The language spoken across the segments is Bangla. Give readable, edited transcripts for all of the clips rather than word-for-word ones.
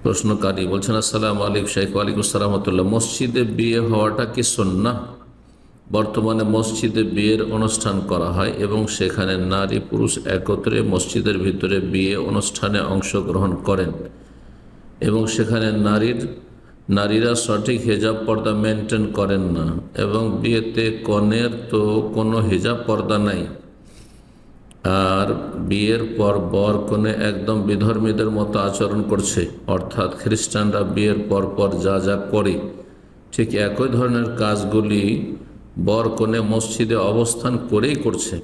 প্রশ্নকারী বলছেন, আসসালামু আলাইকুম শেখ। ওয়ালাইকুম আসসালাম রহমতুল্লাহ। মসজিদে বিয়ে হওয়াটা কি সুন্নাহ? বর্তমানে মসজিদে বিয়ের অনুষ্ঠান করা হয় এবং সেখানে নারী পুরুষ একত্রে মসজিদের ভিতরে বিয়ে অনুষ্ঠানে অংশগ্রহণ করেন এবং সেখানে নারীরা সঠিক হিজাব পর্দা মেনটেন করেন না এবং বিয়েতে কনের তো কোনো হিজাব পর্দা নাই, আর বিয়ের পর বর কনে একদম বিধর্মীদের মতো আচরণ করছে, অর্থাৎ খ্রিস্টানরা বিয়ের পর পর যা যা করে ঠিক একই ধরনের কাজগুলি বর কনে মসজিদে অবস্থান করেই করছে।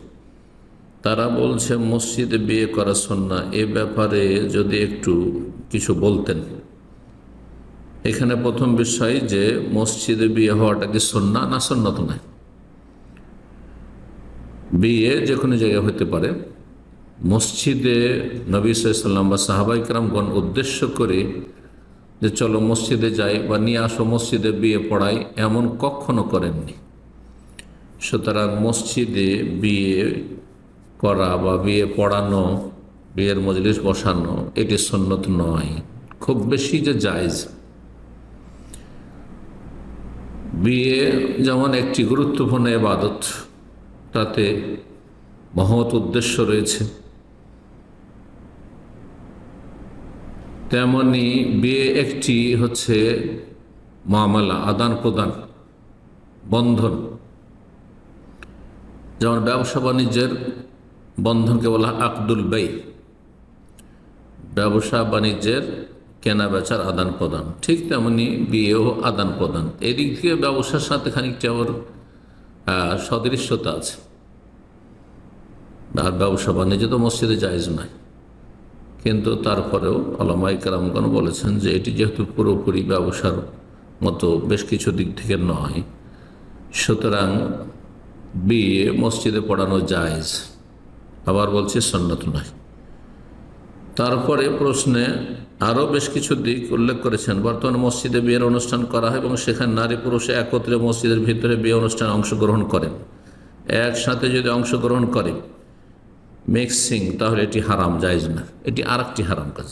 তারা বলছে মসজিদে বিয়ে করা সুন্নাহ। এ ব্যাপারে যদি একটু কিছু বলতেন। এখানে প্রথম বিষয় যে মসজিদে বিয়ে হওয়াটা কি সুন্নাহ না সুন্নাত নয়। বিয়ে যে কোনো জায়গায় হতে পারে। মসজিদে নবী সাল্লাল্লাহু আলাইহি ওয়াসাল্লাম বা সাহাবায়ে কেরামগণ উদ্দেশ্য করে যে চলো মসজিদে যাই বা নিয়ে আসো মসজিদে বিয়ে পড়াই, এমন কখনো করেননি। সুতরাং মসজিদে বিয়ে করা বা বিয়ে পড়ানো, বিয়ের মজলিস বসানো, এটি সুন্নত নয়। খুব বেশি যে জায়েজ। বিয়ে যেমন একটি গুরুত্বপূর্ণ ইবাদত, তাতে মহৎ উদ্দেশ্য রয়েছে, তেমনি বিয়ে একটি হচ্ছে মামলা, আদান প্রদান, বন্ধন। যেমন ব্যবসা বাণিজ্যের বন্ধনকে বলা হয় আকদুল বাই, ব্যবসা বাণিজ্যের কেনা বেচার আদান প্রদান। ঠিক তেমনি বিয়েও আদান প্রদান। এদিক থেকে ব্যবসার সাথে খানিকটা ওর সদৃশ্যতা আছে। আর ব্যবসা বাণিজ্য তো মসজিদে জায়েজ নয়, কিন্তু তারপরেও উলামায়ে কেরামগণ বলেছেন যে এটি যেহেতু পুরোপুরি ব্যবসার মতো বেশ কিছু দিক থেকে নয়, সুতরাং বিয়ে মসজিদে পড়ানো জায়েজ। আবার বলছি সুন্নাত নয়। তারপরে প্রশ্নে আরও বেশ কিছু দিক উল্লেখ করেছেন। বর্তমানে মসজিদে বিয়ের অনুষ্ঠান করা হয় এবং সেখানে নারী পুরুষে একত্রে মসজিদের ভিতরে বিয়ে অনুষ্ঠানে অংশগ্রহণ করেন। একসাথে যদি অংশগ্রহণ করে মিক্সিং, তাহলে এটি হারাম, জায়েজ না। এটি আরেকটি হারাম কাজ।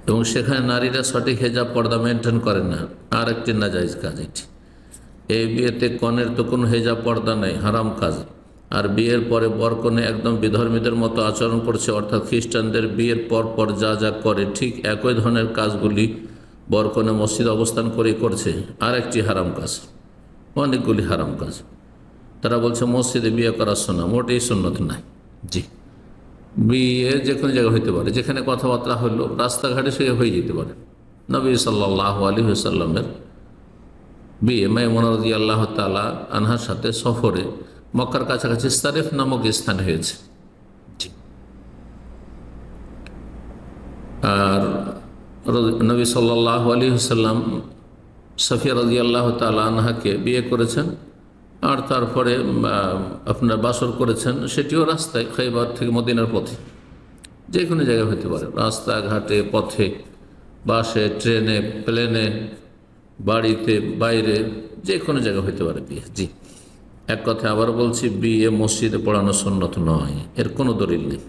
এবং সেখানে নারীরা সঠিক হিজাব পর্দা মেনটেন করেন না, আরেকটি নাজায়েজ কাজ এটি। এই বিয়েতে কনের তো কোনো হিজাব পর্দা নেই, হারাম কাজ। আর বিয়ের পরে বর কনে একদম বিধর্মীদের মতো আচরণ করছে, অর্থাৎ খ্রিস্টানদের বিয়ের পর পর যা যা করে ঠিক একই ধরনের কাজগুলি বর কনে মসজিদ অবস্থান করে করছে, আরেকটি হারাম কাজ। অনেকগুলি হারাম কাজ। তারা বলছে মসজিদে বিয়ে করা সুন্নাহ, মোটেই সুন্নাত নাই। জি, বিয়ে যে কোনো জায়গায় হইতে পারে, যেখানে কথাবার্তা হলো রাস্তাঘাটে সে হয়ে যেতে পারে। নবী সাল্লাল্লাহু আলাইহি ওয়াসাল্লামের বিয়ে মাইমুনা রাদিয়াল্লাহু তাআলা আনহার সাথে সফরে মক্কার কাছাকাছি সারিফ নামক স্থানে হয়েছে। আর নবী সাল্লাল্লাহু আলাইহি ওয়াসাল্লাম সাফিয়া রাদিয়াল্লাহু তাআলা আনহাকে বিয়ে করেছেন, আর তারপরে আপনার বাসর করেছেন, সেটিও রাস্তায়, খাইবার থেকে মদিনার পথে। যে কোনো জায়গায় হতে পারে, রাস্তাঘাটে, পথে, বাসে, ট্রেনে, প্লেনে, বাড়িতে, বাইরে, যে কোনো জায়গায় হতে পারে বিয়ে। জি, এক কথা আবার বলছি, বিয়ে মসজিদে পড়ানো সুন্নত নয়, এর কোনো দলিল নেই।